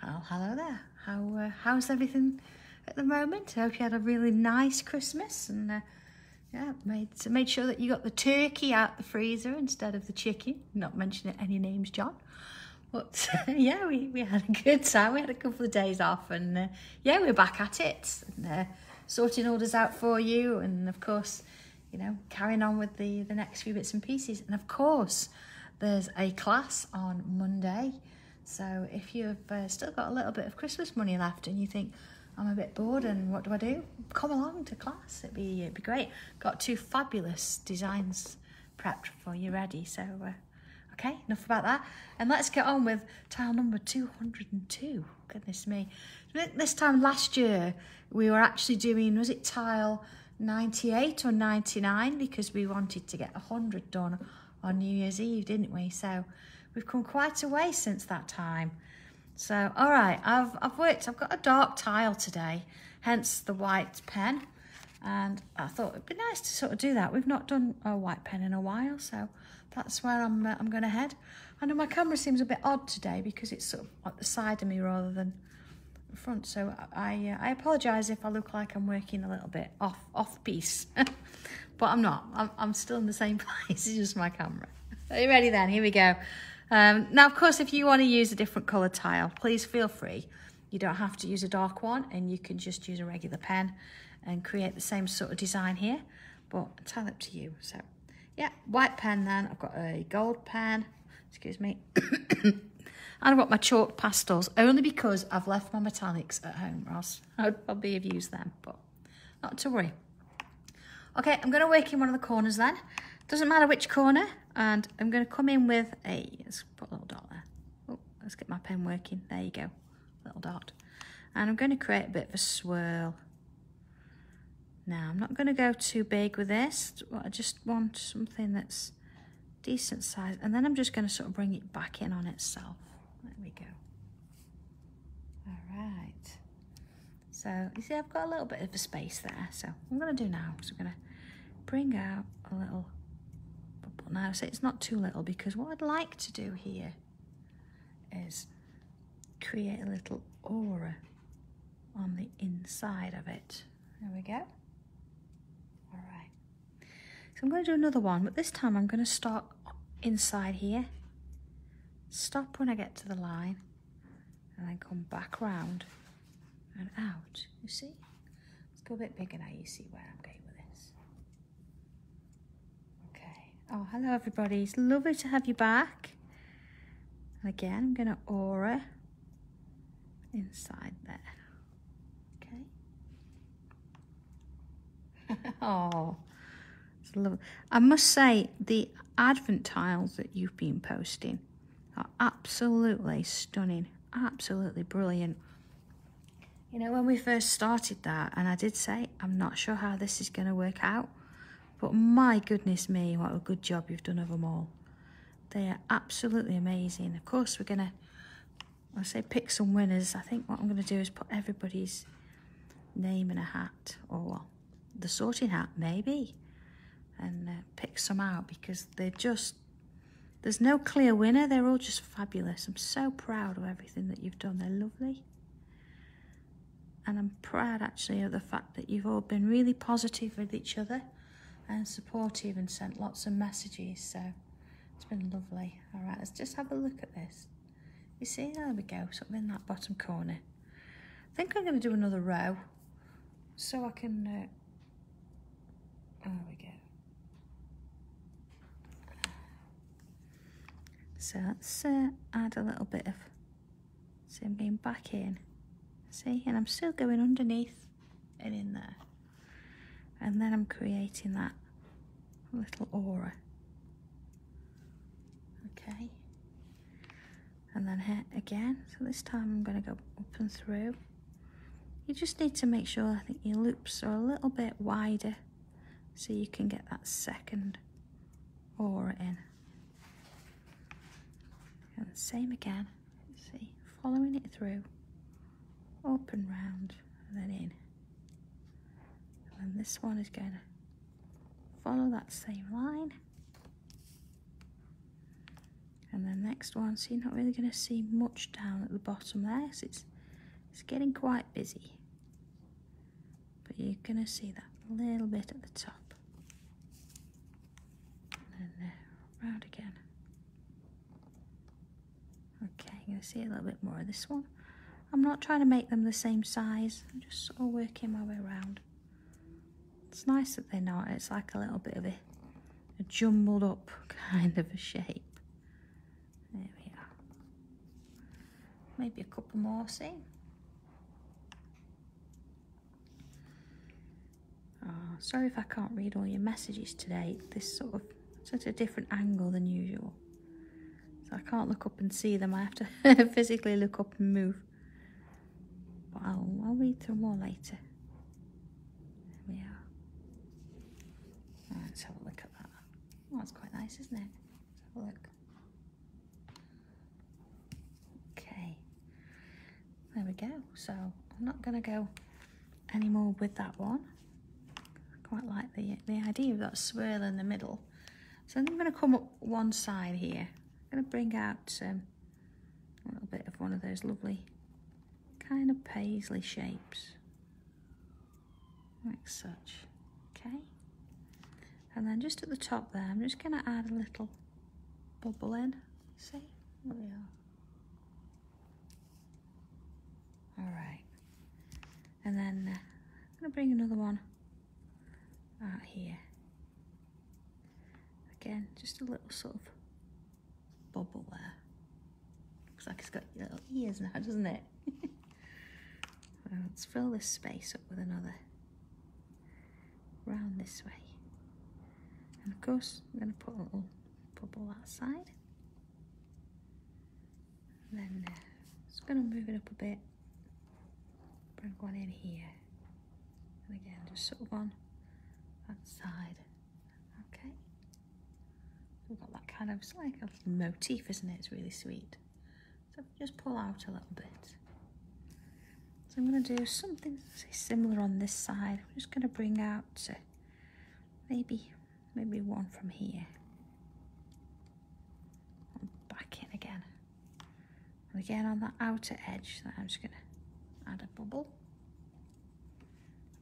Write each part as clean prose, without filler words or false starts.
Oh, hello there. How's everything at the moment? I hope you had a really nice Christmas and yeah, made sure that you got the turkey out the freezer instead of the chicken. Not mentioning any names, John. But yeah, we had a good time. We had a couple of days off and yeah, we're back at it. And, sorting orders out for you and of course, you know, carrying on with the next few bits and pieces. And of course, there's a class on Monday. So if you've still got a little bit of Christmas money left and you think, I'm a bit bored and what do? Come along to class. It'd be great. Got 2 fabulous designs prepped for you ready. So, okay, enough about that. And let's get on with tile number 202. Goodness me. This time last year, we were actually doing, was it tile 98 or 99? Because we wanted to get 100 done on New Year's Eve, didn't we? So we've come quite a way since that time. So, all right, I've got a dark tile today, hence the white pen. And I thought it'd be nice to sort of do that. We've not done a white pen in a while, so that's where I'm going to head. I know my camera seems a bit odd today because it's sort of at the side of me rather than the front. So I apologise if I look like I'm working a little bit off piece, but I'm not. I'm still in the same place. It's just my camera. Are you ready then? Here we go. Now, of course, if you want to use a different coloured tile, please feel free. You don't have to use a dark one and you can just use a regular pen and create the same sort of design here, but entirely up to you. So, yeah, white pen then. I've got a gold pen, excuse me. And I've got my chalk pastels, only because I've left my metallics at home, or else I would probably have used them, but not to worry. Okay, I'm going to work in one of the corners then. Doesn't matter which corner, and I'm going to come in with let's put a little dot there. Oh, let's get my pen working. There you go, little dot. And I'm going to create a bit of a swirl. Now, I'm not going to go too big with this. I just want something that's decent size. And then I'm just going to sort of bring it back in on itself. There we go. All right. So, you see, I've got a little bit of a space there. So, what I'm going to do now is I'm going to bring out a little bubble. Now, so it's not too little because what I'd like to do here is create a little aura on the inside of it. There we go. All right. So I'm going to do another one, but this time I'm going to start inside here. Stop when I get to the line and then come back round and out. You see? Let's go a bit bigger now. You see where I'm going with this. Okay. Oh, hello everybody. It's lovely to have you back. And again, I'm going to aura inside there. Oh, it's lovely. I must say, the Advent tiles that you've been posting are absolutely stunning, absolutely brilliant. You know, when we first started that, and I did say, I'm not sure how this is going to work out, but my goodness me, what a good job you've done of them all. They are absolutely amazing. Of course, we're going to, I say pick some winners. I think what I'm going to do is put everybody's name in a hat, or well, the sorting hat maybe, and pick some out because they're just, there's no clear winner. They're all just fabulous. I'm so proud of everything that you've done. They're lovely, and I'm proud actually of the fact that you've all been really positive with each other and supportive and sent lots of messages, so it's been lovely. All right, let's just have a look at this. You see, there we go, something in that bottom corner. I think I'm going to do another row so I can there we go. So let's add a little bit of, see, I'm going back in, see, and I'm still going underneath and in there. And then I'm creating that little aura. Okay. And then here again, so this time I'm going to go up and through. You just need to make sure, I think your loops are a little bit wider so you can get that second aura in. And same again, see, following it through, up and round, and then in. And then this one is going to follow that same line. And And the next one, so you're not really going to see much down at the bottom there, so it's getting quite busy. But you're going to see that a little bit at the top. And then round again. Okay, you're going to see a little bit more of this one. I'm not trying to make them the same size, I'm just sort of working my way around. It's nice that they're not, it's like a little bit of a jumbled up kind of a shape. There we are. Maybe a couple more, see? Oh, sorry if I can't read all your messages today. This sort of, it's at a different angle than usual. So I can't look up and see them. I have to physically look up and move. But I'll read through more later. There we are. Let's have a look at that. Oh, that's quite nice, isn't it? Let's have a look. Okay. There we go. So I'm not going to go any more with that one. I quite like the idea of that swirl in the middle. So I'm going to come up one side here. I'm going to bring out a little bit of one of those lovely kind of paisley shapes. Like such. Okay. And then just at the top there, I'm just going to add a little bubble in. See? There we are. Alright. And then I'm going to bring another one out here. Again, just a little sort of bubble there. Looks like it's got little ears now, doesn't it? Well, let's fill this space up with another round this way. And of course, I'm going to put a little bubble that side. And then just going to move it up a bit. Bring one in here. And again, just sort of on that side. Okay. We've got that kind of, it's like a motif, isn't it? It's really sweet. So just pull out a little bit. So I'm going to do something similar on this side. I'm just going to bring out maybe one from here. And back in again. And again on that outer edge, that I'm just going to add a bubble.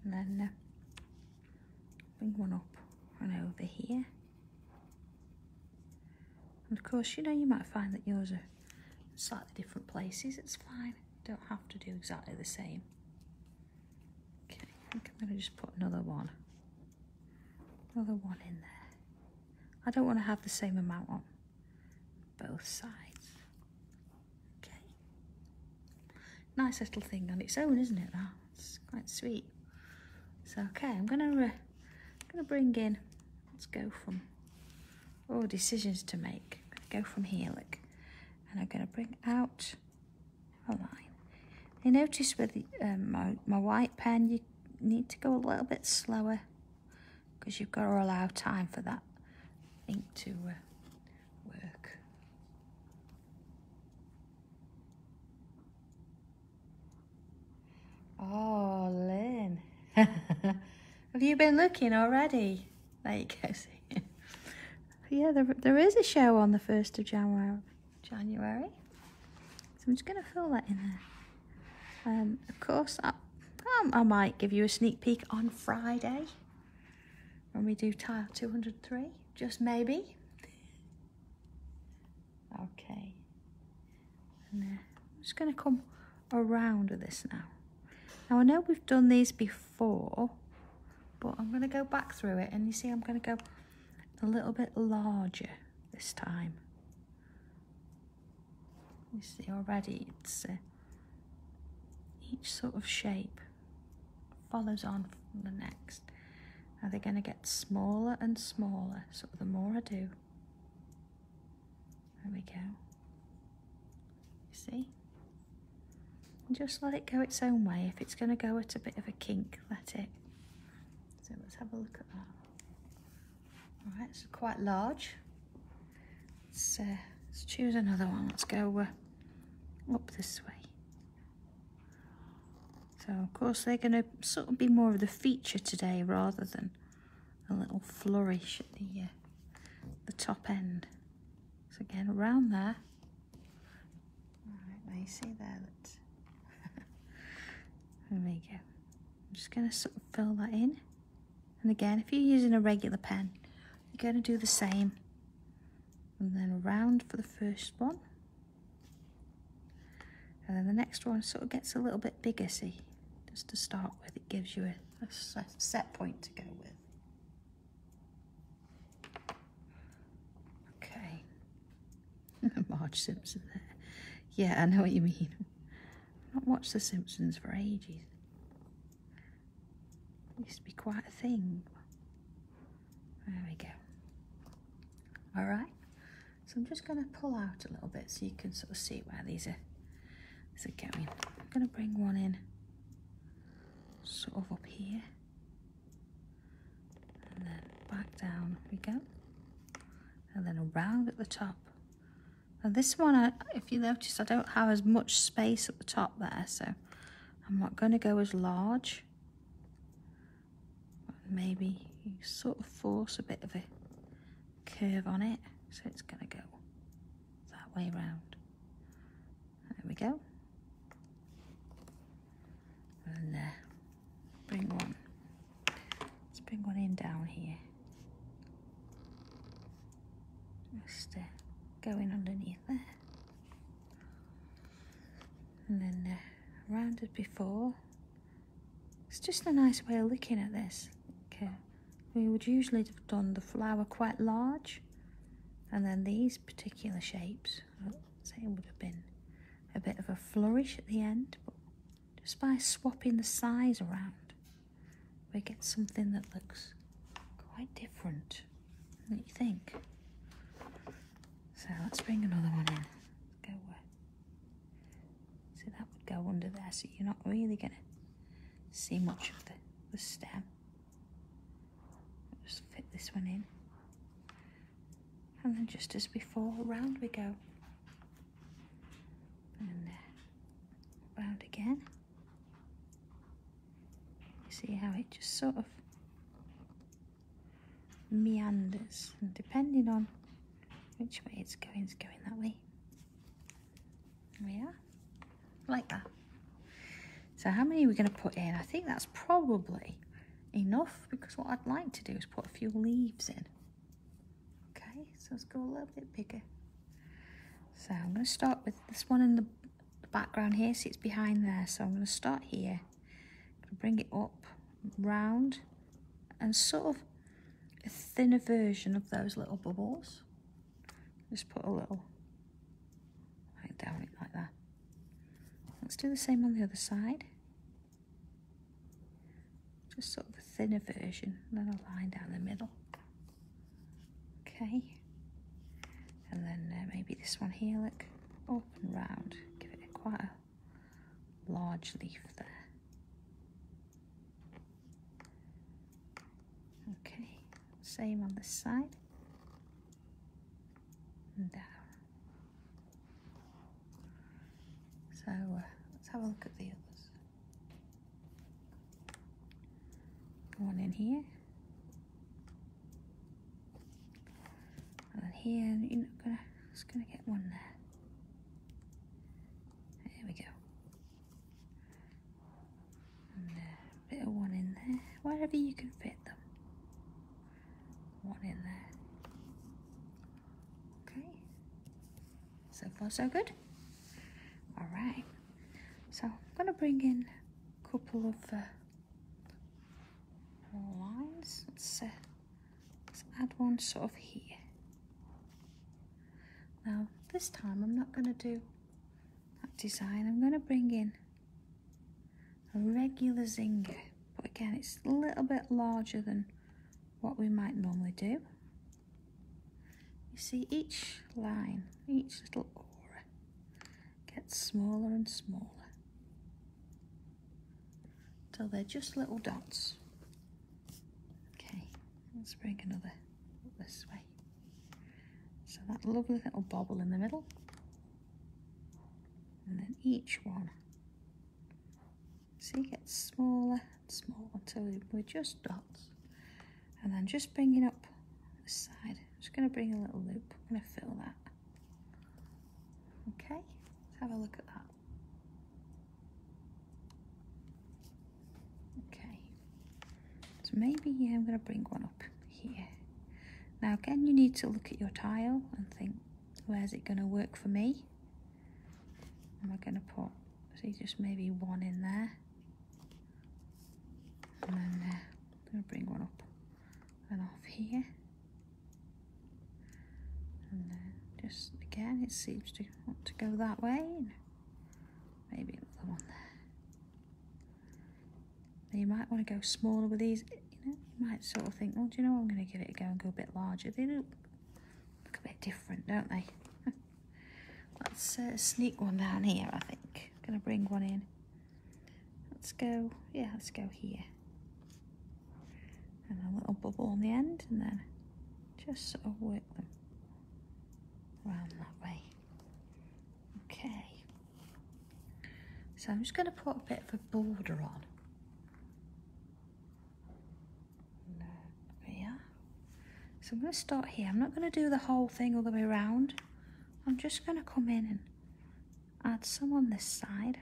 And then bring one up and over here. And of course, you know, you might find that yours are slightly different places. It's fine. You don't have to do exactly the same. Okay, I think I'm going to just put another one in there. I don't want to have the same amount on both sides. Okay. Nice little thing on its own, isn't it? That it's quite sweet. So okay, I'm gonna bring in. Let's go from decisions to make. I'm gonna go from here, look, and I'm gonna bring out a line. You notice with the, my white pen, you need to go a little bit slower because you've got to allow time for that ink to work. Oh, Lynn. Have you been looking already? There you go, see. Yeah, there is a show on the 1st of January. So I'm just going to fill that in there. Of course, I might give you a sneak peek on Friday when we do tile 203, just maybe. Okay. And I'm just going to come around with this now. Now I know we've done these before, but I'm going to go back through it, and you see I'm going to go a little bit larger this time. You see already it's each sort of shape follows on from the next. Now they're going to get smaller and smaller, so the more I do. There we go. You see? And just let it go its own way. If it's going to go at a bit of a kink, let it. So let's have a look at that. Alright, it's quite large. Let's choose another one. Let's go up this way. So of course they're going to sort of be more of the feature today rather than a little flourish at the top end. So again, around there. Alright, now you see there that there we go. I'm just going to sort of fill that in. And again, if you're using a regular pen, you're going to do the same. And then around for the first one. And then the next one sort of gets a little bit bigger, see? Just to start with, it gives you a set point to go with. Okay. Marge Simpson there. Yeah, I know what you mean. I've not watched The Simpsons for ages. It used to be quite a thing. There we go. Alright, so I'm just going to pull out a little bit so you can sort of see where these are going. I'm going to bring one in sort of up here. And then back down we go. And then around at the top. And this one, if you notice, I don't have as much space at the top there, so I'm not going to go as large. But maybe you sort of force a bit of a curve on it, so it's going to go that way round. There we go. And bring one. Let's bring one in down here. Just going underneath there. And then around as before. It's just a nice way of looking at this. Okay. We would usually have done the flower quite large, and then these particular shapes, I'd say it would have been a bit of a flourish at the end, but just by swapping the size around, we get something that looks quite different. What do you think? So let's bring another one in. Go see, that would go under there, so you're not really going to see much of the stem. Just fit this one in. And then just as before, round we go. And round again. You see how it just sort of meanders, and depending on which way it's going that way. There we are. Like that. So how many are we going to put in? I think that's probably enough, because what I'd like to do is put a few leaves in. Okay, so let's go a little bit bigger. So I'm going to start with this one in the background here. See, it's behind there, so I'm going to start here. I'm going to bring it up, round, and sort of a thinner version of those little bubbles. Just put a little line down it like that. Let's do the same on the other side. Just sort of a thinner version, and then a line down the middle. Okay. And then maybe this one here, look, up and round. Give it quite a large leaf there. Okay, same on this side. And down. So let's have a look at the others. One in here. And then here, you're not gonna, just gonna get one there. There we go. And a bit of one in there, wherever you can fit them. One in there. Okay. So far so good. All right. So I'm gonna bring in a couple of lines. Let's add one sort of here. Now this time I'm not going to do that design. I'm going to bring in a regular zinger, but again it's a little bit larger than what we might normally do. You see, each line, each little aura gets smaller and smaller till they're just little dots. Let's bring another this way. So that lovely little bobble in the middle. And then each one, see, gets smaller and smaller until we're just dots. And then just bringing up this side, I'm just going to bring a little loop. I'm going to fill that. Okay, let's have a look at that. Okay, so maybe I'm going to bring one up here. Now again, you need to look at your tile and think, where's it going to work for me? Am I going to put, see, just maybe one in there? And then I'm going to bring one up and off here. And just again, it seems to want to go that way. And maybe another one there. Now you might want to go smaller with these. You know, you might sort of think, well, do you know, I'm going to give it a go and go a bit larger. They look a bit different, don't they? Let's sneak one down here, I think. I'm going to bring one in. Let's go, yeah, let's go here. And a little bubble on the end, and then just sort of work them around that way. Okay. So I'm just going to put a bit of a border on. There we are. So I'm going to start here. I'm not going to do the whole thing all the way around. I'm just going to come in and add some on this side.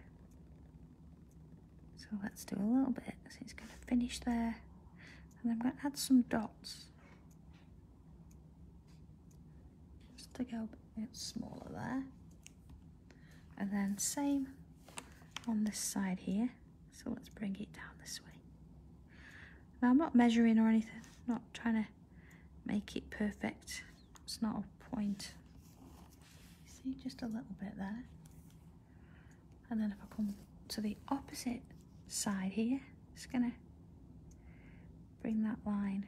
So let's do a little bit. So it's going to finish there. And I'm going to add some dots. Just to go a bit smaller there. And then same on this side here. So let's bring it down this way. Now I'm not measuring or anything. I'm not trying to make it perfect. It's not a point. See, just a little bit there. And then if I come to the opposite side here, it's going to bring that line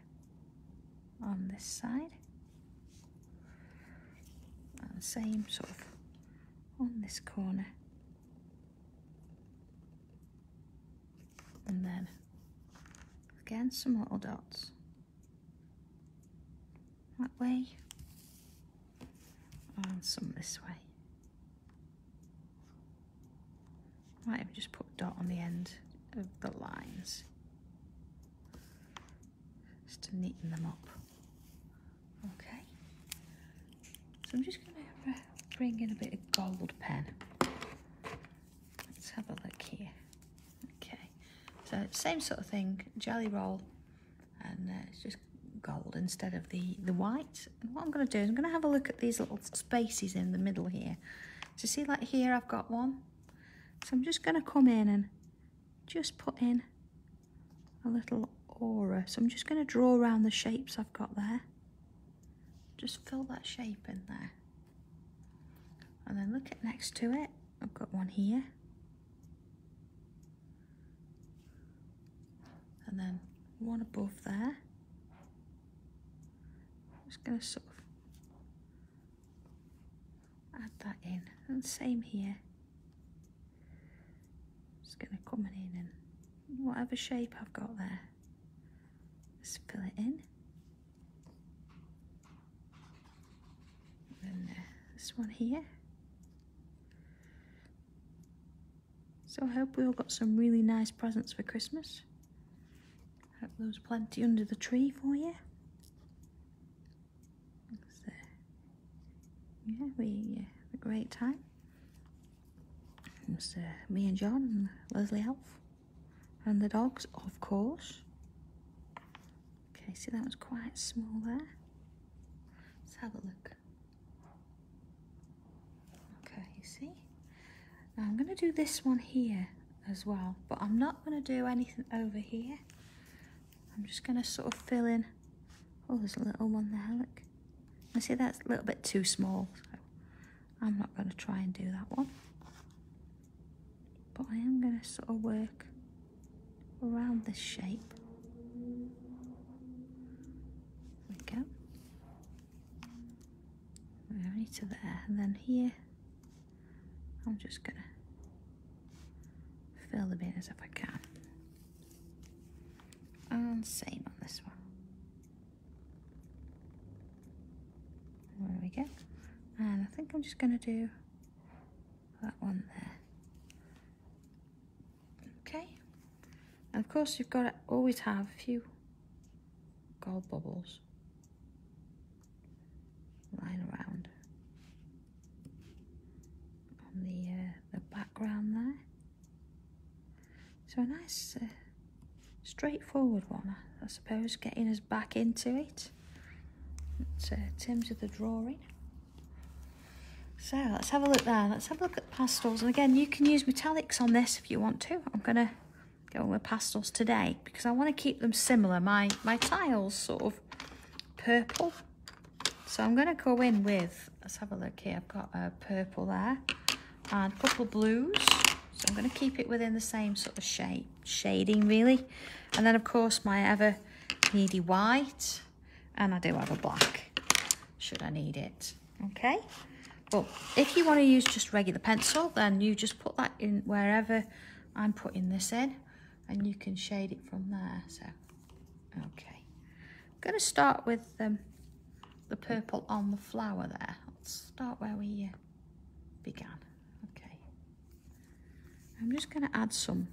on this side. And the same sort of on this corner. And then again, some little dots that way. And some this way. Might even just put a dot on the end of the lines, just to neaten them up. Okay. So I'm just going to bring in a bit of gold pen. Let's have a look here. Okay. So same sort of thing, jelly roll, and it's just gold instead of the white. And what I'm going to do is I'm going to have a look at these little spaces in the middle here. So see, like here I've got one. So I'm just going to come in and just put in a little aura. So I'm just going to draw around the shapes I've got there. Just fill that shape in there. And then look at next to it. I've got one here. And then one above there. Just going to sort of add that in. And same here. Just going to come in and whatever shape I've got there, just fill it in. And then this one here. So I hope we all got some really nice presents for Christmas. Hope there was plenty under the tree for you. So, yeah, we had a great time. It was me and John and Leslie Elf and the dogs, of course. Okay, see, that was quite small there. Let's have a look. Okay, you see? Now I'm going to do this one here as well, but I'm not going to do anything over here. I'm just going to sort of fill in. Oh, there's a little one there, look. I see that's a little bit too small, so I'm not going to try and do that one. But I am going to sort of work around this shape. There we go. We're only to there, and then here I'm just going to fill them in as if I can. And same on this one. There we go. And I think I'm just going to do that one there. Okay. And of course you've got to always have a few gold bubbles lying around. So a nice straightforward one, I suppose, getting us back into it in terms of the drawing. So let's have a look there. Let's have a look at pastels. And again, you can use metallics on this if you want to. I'm going to go with pastels today because I want to keep them similar. My tile's sort of purple. So I'm going to go in with, let's have a look here. I've got a purple there and a couple of blues. So I'm going to keep it within the same sort of shading really. And then of course my ever needy white. And I do have a black, should I need it. Okay. But if you want to use just regular pencil, then you just put that in wherever I'm putting this in and you can shade it from there. So, okay. I'm going to start with the purple on the flower there. Let's start where we began. Okay. I'm just going to add some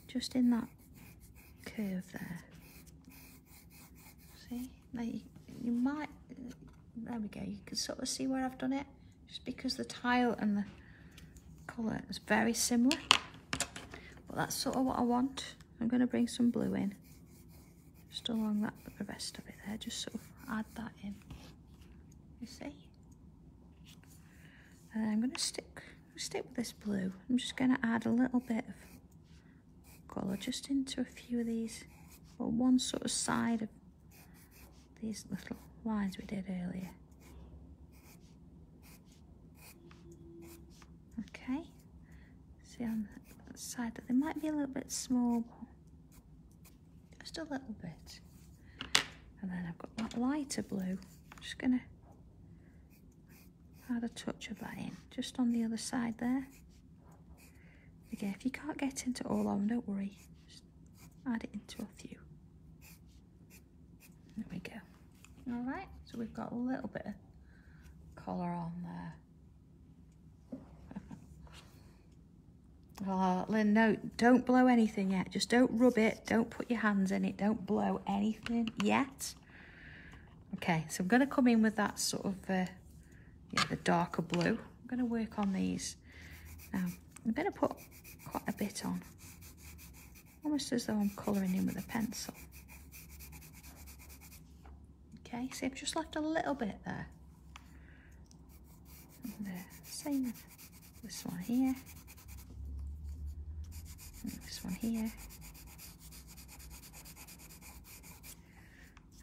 just in that curve there. See? Now you might... There we go, you can sort of see where I've done it, just because the tile and the colour is very similar. But that's sort of what I want. I'm going to bring some blue in, just along that, but the rest of it there, just sort of add that in, you see. And then I'm going to stick with this blue. I'm just going to add a little bit of colour just into a few of these, or one sort of side of these little lines we did earlier. Okay, see on the side that they might be a little bit small, but just a little bit. And then I've got that lighter blue. I'm just going to add a touch of that in, just on the other side there. Again, if you can't get into all of them, don't worry. Just add it into a few. There we go. All right, so we've got a little bit of colour on there. Oh, Lynn, no, don't blow anything yet. Just don't rub it. Don't put your hands in it. Don't blow anything yet. Okay, so I'm going to come in with that sort of, the darker blue. I'm going to work on these. Now, I'm going to put quite a bit on. Almost as though I'm colouring in with a pencil. Okay, see, I've just left a little bit there. And same with this one here. And this one here.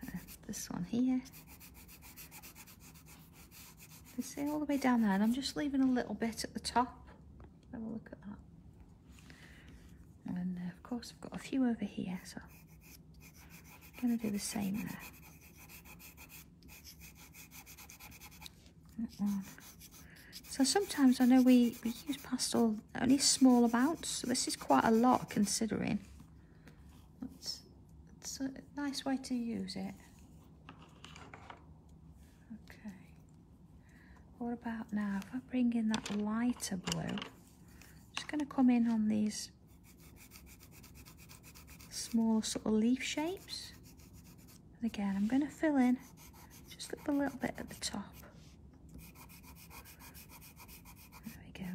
And this one here. You see all the way down there, and I'm just leaving a little bit at the top. Have a look at that. And of course I've got a few over here, so I'm going to do the same there. So sometimes I know we use pastel only small amounts, so this is quite a lot considering. It's a nice way to use it. Okay. What about now? If I bring in that lighter blue, I'm just going to come in on these small sort of leaf shapes. And again, I'm going to fill in just a little bit at the top. Go.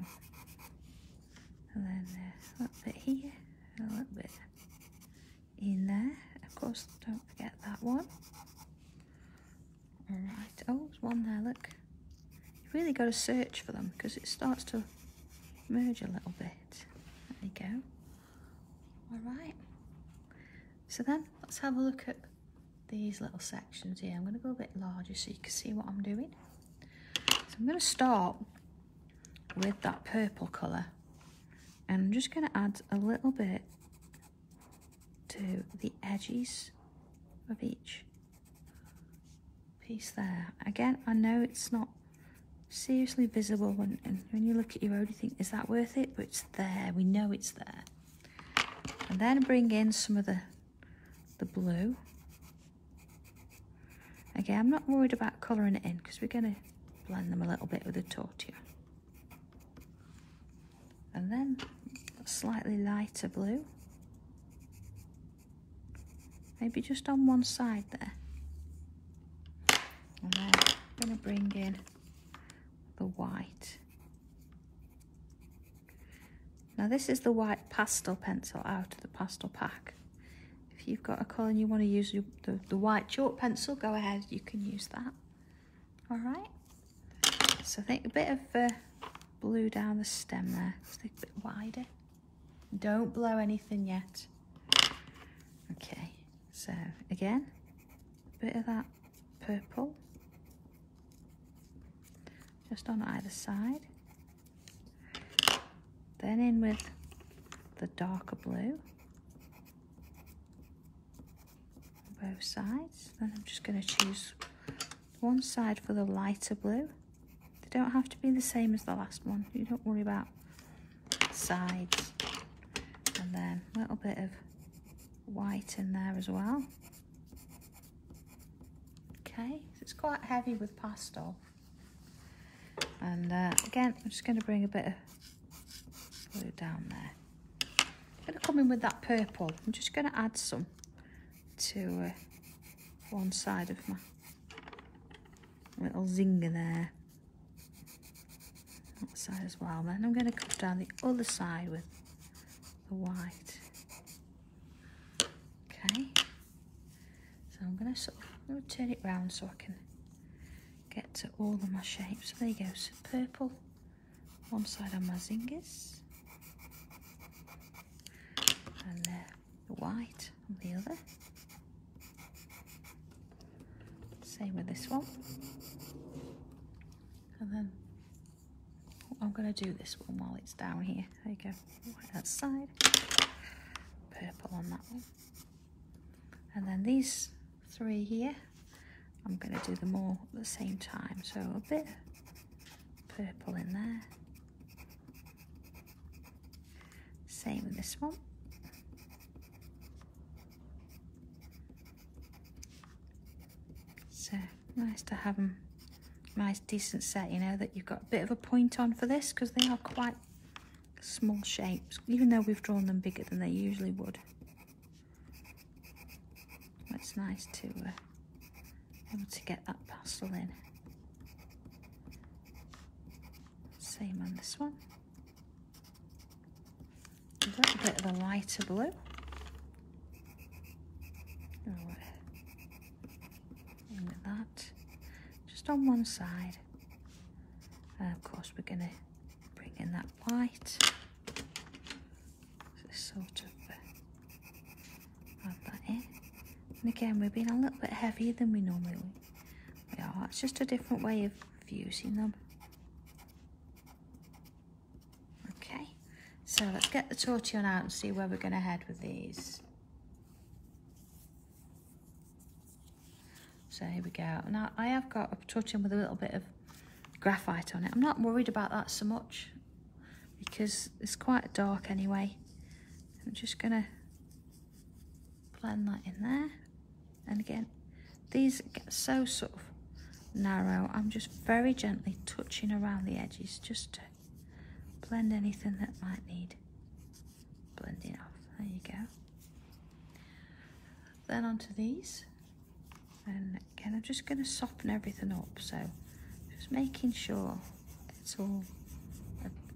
And then a little bit here, and a little bit in there. Of course, don't forget that one. Alright, oh, there's one there, look. You've really got to search for them because it starts to merge a little bit. There you go. Alright. So then, let's have a look at these little sections here. I'm going to go a bit larger so you can see what I'm doing. So I'm going to start with that purple colour, and I'm just going to add a little bit to the edges of each piece there. Again, I know it's not seriously visible when you look at your own, you think, is that worth it? But it's there, we know it's there. And then bring in some of the blue. Again, I'm not worried about colouring it in because we're going to blend them a little bit with a tortilla. And then a slightly lighter blue, maybe just on one side there. And then I'm going to bring in the white. Now this is the white pastel pencil out of the pastel pack. If you've got a colour and you want to use the white chalk pencil, go ahead, you can use that. All right. So I think a bit of blue down the stem there, just a bit wider. Don't blow anything yet. Okay, so again, a bit of that purple, just on either side. Then in with the darker blue on both sides. Then I'm just going to choose one side for the lighter blue. They don't have to be the same as the last one. You don't worry about sides. And then a little bit of white in there as well. Okay, so it's quite heavy with pastel. And again, I'm just going to bring a bit of blue down there. I'm going to come in with that purple. I'm just going to add some to one side of my little zinger there. That side as well. Then I'm going to come down the other side with the white. Okay. So I'm going to turn it round so I can get to all of my shapes. So there you go. So purple one side on my zingers. And the white on the other. Same with this one. And then I'm going to do this one while it's down here. There you go. White that side. Purple on that one. And then these three here, I'm going to do them all at the same time. So a bit of purple in there. Same with this one. So nice to have them nice decent set, you know, that you've got a bit of a point on for this, because they are quite small shapes, even though we've drawn them bigger than they usually would. It's nice to be able to get that pastel in. Same on this one. A little bit of a lighter blue. In with that, just on one side. And of course we're going to bring in that white. So sort of add that in. And again, we're being a little bit heavier than we normally are. It's just a different way of using them. Okay, so let's get the tortillon out and see where we're going to head with these. So here we go. Now I have got a tortillon with a little bit of graphite on it. I'm not worried about that so much because it's quite dark anyway. I'm just going to blend that in there. And again, these get so sort of narrow. I'm just very gently touching around the edges just to blend anything that might need blending off. There you go. Then onto these. And again, I'm just going to soften everything up. So just making sure it's all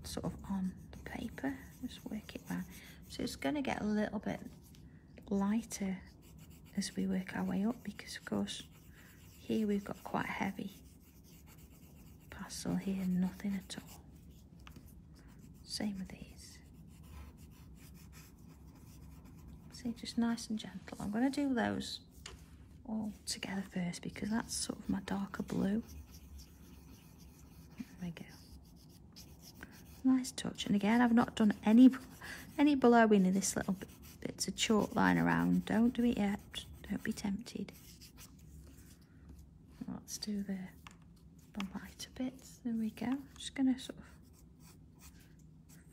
sort of on the paper. Just work it around. So it's going to get a little bit lighter as we work our way up, because of course here we've got quite heavy pastel, here nothing at all. Same with these. See, just nice and gentle. I'm going to do those all together first because that's sort of my darker blue. There we go. Nice touch. And again, I've not done any blowing in this little bits of chalk line around. Don't do it yet. Don't be tempted. Let's do the lighter bits. There we go. Just going to sort of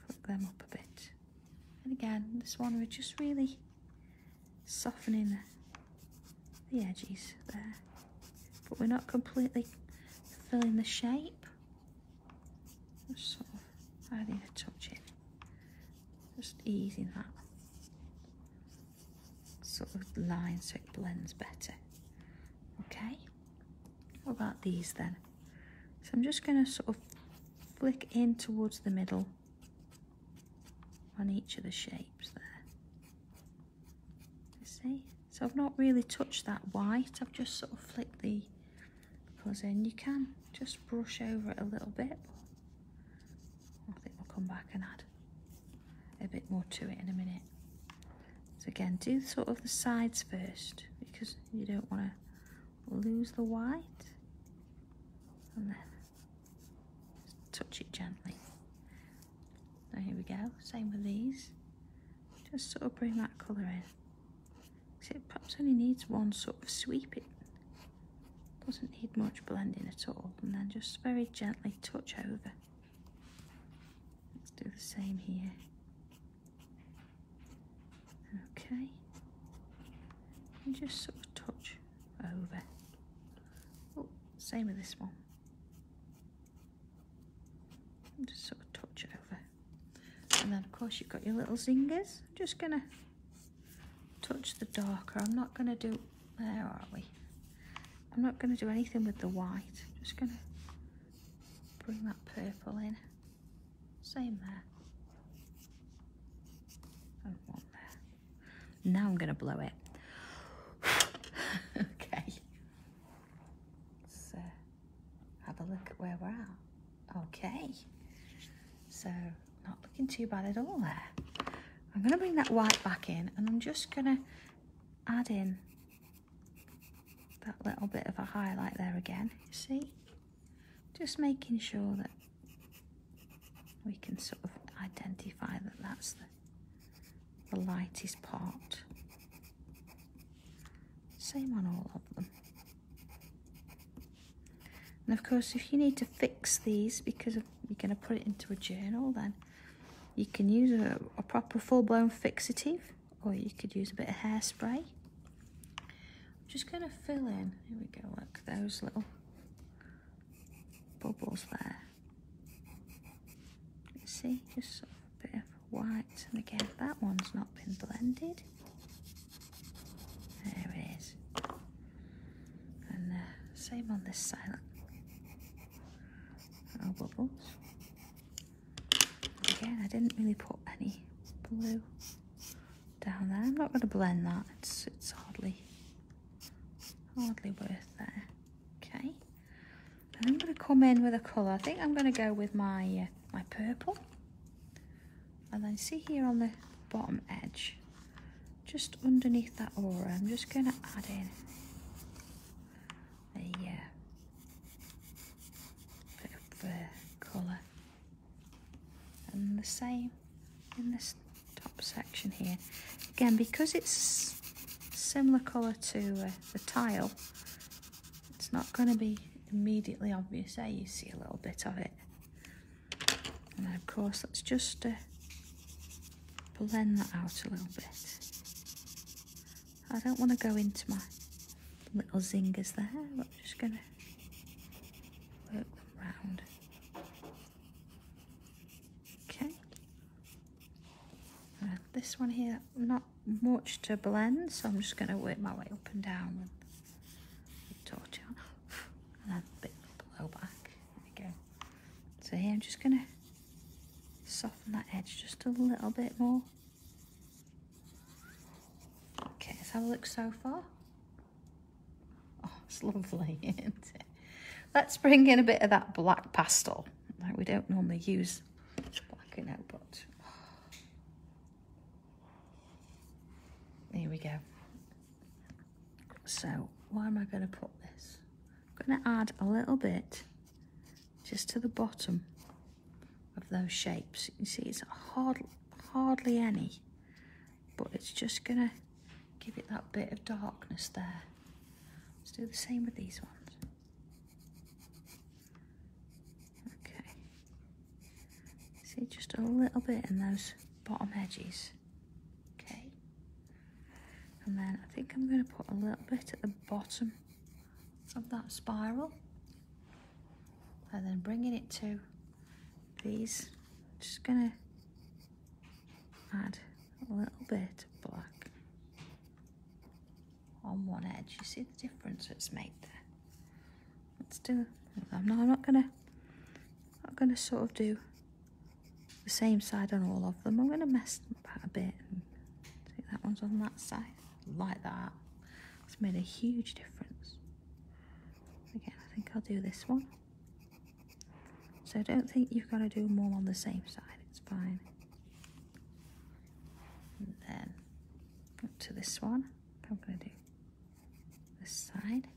flick them up a bit. And again, this one we're just really softening the edges there, but we're not completely filling the shape. Just sort of adding a touch in, just easing that sort of line so it blends better. Okay, what about these then? So I'm just going to sort of flick in towards the middle on each of the shapes there. You see? So I've not really touched that white, I've just sort of flicked the colours in. You can just brush over it a little bit. I think we'll come back and add a bit more to it in a minute. So again, do sort of the sides first because you don't want to lose the white. And then just touch it gently. So here we go, same with these. Just sort of bring that colour in. So it perhaps only needs one sort of sweep. It doesn't need much blending at all. And then just very gently touch over. Let's do the same here. Okay. And just sort of touch over. Oh, same with this one. And just sort of touch over. And then of course you've got your little zingers. I'm just gonna touch the darker. I'm not gonna do, where are we? I'm not gonna do anything with the white. I'm just gonna bring that purple in. Same there. And one there. Now I'm gonna blow it. Okay. Let's have a look at where we're at. Okay. So, not looking too bad at all there. I'm going to bring that white back in and I'm just going to add in that little bit of a highlight there again, you see? Just making sure that we can sort of identify that that's the lightest part. Same on all of them. And of course, if you need to fix these because you're going to put it into a journal, then you can use a proper full-blown fixative, or you could use a bit of hairspray. I'm just going to fill in, here we go, look, those little bubbles there. You see, just sort of a bit of white, and again, that one's not been blended. There it is. And same on this side, little bubbles. Again, I didn't really put any blue down there. I'm not going to blend that. It's hardly worth there. Okay. And I'm going to come in with a colour. I think I'm going to go with my my purple. And then see here on the bottom edge, just underneath that aura, I'm just going to add in a bit of colour. And the same in this top section here. Again, because it's similar colour to the tile, it's not going to be immediately obvious. There you see a little bit of it. And then of course, let's just blend that out a little bit. I don't want to go into my little zingers there, but I'm just going to work them round. Okay. This one here, not much to blend, so I'm just going to work my way up and down with the torch on. And then a bit of blow back. There we go. So here I'm just going to soften that edge just a little bit more. Okay, let's have a look so far. Oh, it's lovely, isn't it? Let's bring in a bit of that black pastel. Like, we don't normally use black, you know, but here we go. So, where am I going to put this? I'm going to add a little bit just to the bottom of those shapes. You see, it's hardly any, but it's just going to give it that bit of darkness there. Let's do the same with these ones. Okay. See, just a little bit in those bottom edges. Okay. And then I think I'm going to put a little bit at the bottom of that spiral. And then bringing it to these, just going to add a little bit of black on one edge. You see the difference it's made there. Let's do. I'm not going to sort of do the same side on all of them. I'm going to mess them about a bit. See, that one's on that side, like that. It's made a huge difference. Again, I think I'll do this one. So I don't think you've got to do them all on the same side. It's fine. And then up to this one. I'm going to do this side.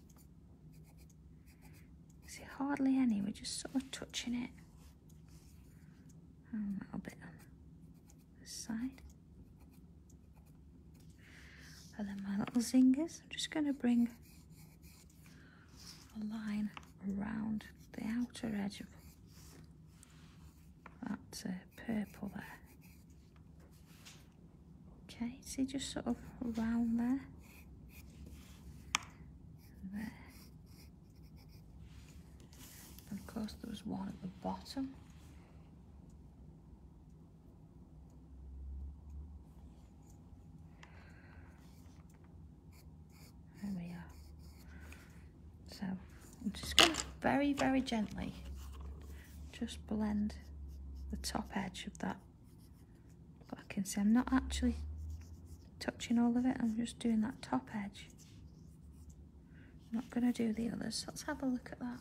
See, hardly any. We're just sort of touching it. And a little bit on this side. And then my little zingers. I'm just going to bring a line around the outer edge of that purple there. Okay, see, just sort of around there. There. And of course there was one at the bottom. There we are. So I'm just going to very, very gently just blend the top edge of that. But I can see I'm not actually touching all of it, I'm just doing that top edge. I'm not going to do the others. Let's have a look at that.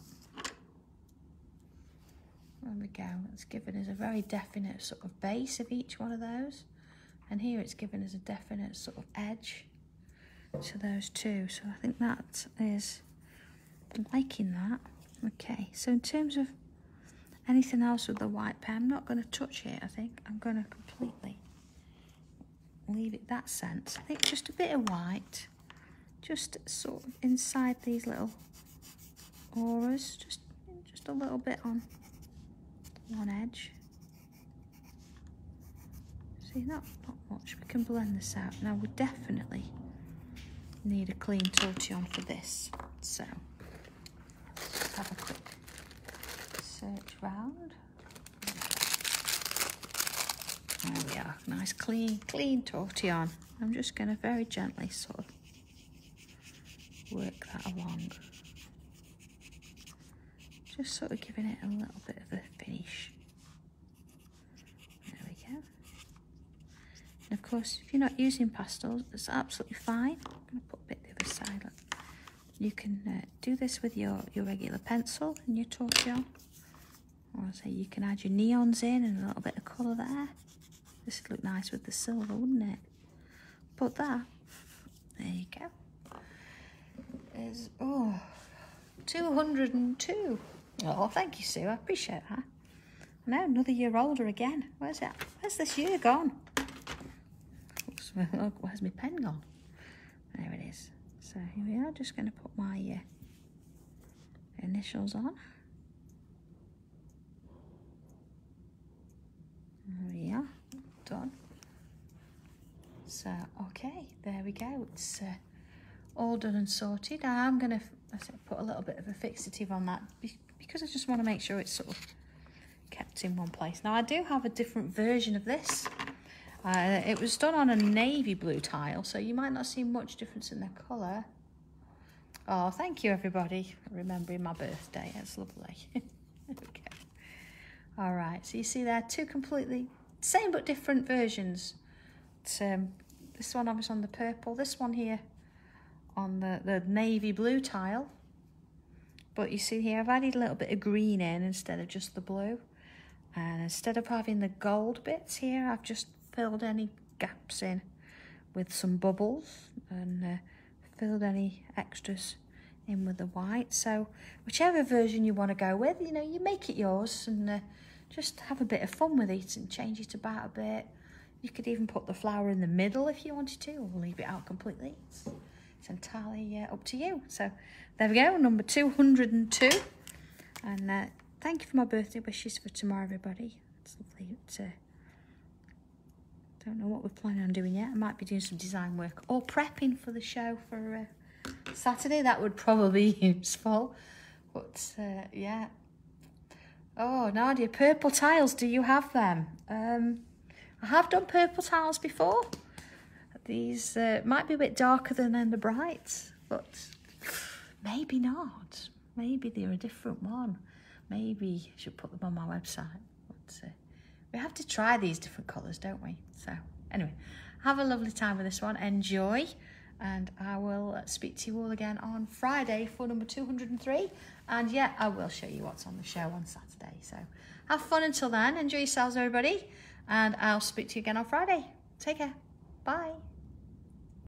There we go. It's given us a very definite sort of base of each one of those. And here it's given us a definite sort of edge to those two. So I think that is, I'm liking that. Okay, so in terms of anything else with the white pen, I'm not going to touch it, I think. I'm going to completely leave it that sense. I think just a bit of white, just sort of inside these little auras, just a little bit on one edge. See, not much. We can blend this out. Now we definitely need a clean tortillon for this. So let's have a quick search round. There we are, nice clean tortillon. I'm just going to very gently sort of work that along. Just sort of giving it a little bit of a finish. There we go. And of course, if you're not using pastels, it's absolutely fine. I'm going to put a bit the other side up. You can do this with your regular pencil and your tortillon. Or I'll say you can add your neons in and a little bit of colour there. This would look nice with the silver, wouldn't it? Put that. There you go. Is 202. Oh, thank you, Sue. I appreciate that. Now another year older again. Where's that? Where's this year gone? Oops, where's my pen gone? There it is. So here we are. Just going to put my initials on. There we are. Done. So okay, there we go. It's all done and sorted. I'm going to put a little bit of a fixative on that because I just want to make sure it's sort of kept in one place. Now I do have a different version of this. It was done on a navy blue tile, so you might not see much difference in the colour. Oh, thank you everybody for remembering my birthday. That's lovely. Okay. All right, so you see there, two completely same but different versions. This one obviously on the purple, this one here on the navy blue tile. But you see here, I've added a little bit of green in instead of just the blue. And instead of having the gold bits here, I've just filled any gaps in with some bubbles and filled any extras in with the white. So whichever version you want to go with, you know, you make it yours and just have a bit of fun with it and change it about a bit. You could even put the flower in the middle if you wanted to, or leave it out completely. It's entirely up to you. So there we go, number 202. And thank you for my birthday wishes for tomorrow, everybody. It's lovely. Don't know what we're planning on doing yet. I might be doing some design work or prepping for the show for Saturday. That would probably be useful. But yeah. Oh, Nadia, purple tiles, do you have them? I have done purple tiles before. These might be a bit darker than the brights, but maybe not. Maybe they're a different one. Maybe I should put them on my website. But, we we have to try these different colours, don't we? So anyway, have a lovely time with this one. Enjoy. And I will speak to you all again on Friday for number 203. And yeah, I will show you what's on the show on Saturday. So have fun until then. Enjoy yourselves, everybody. And I'll speak to you again on Friday. Take care. Bye.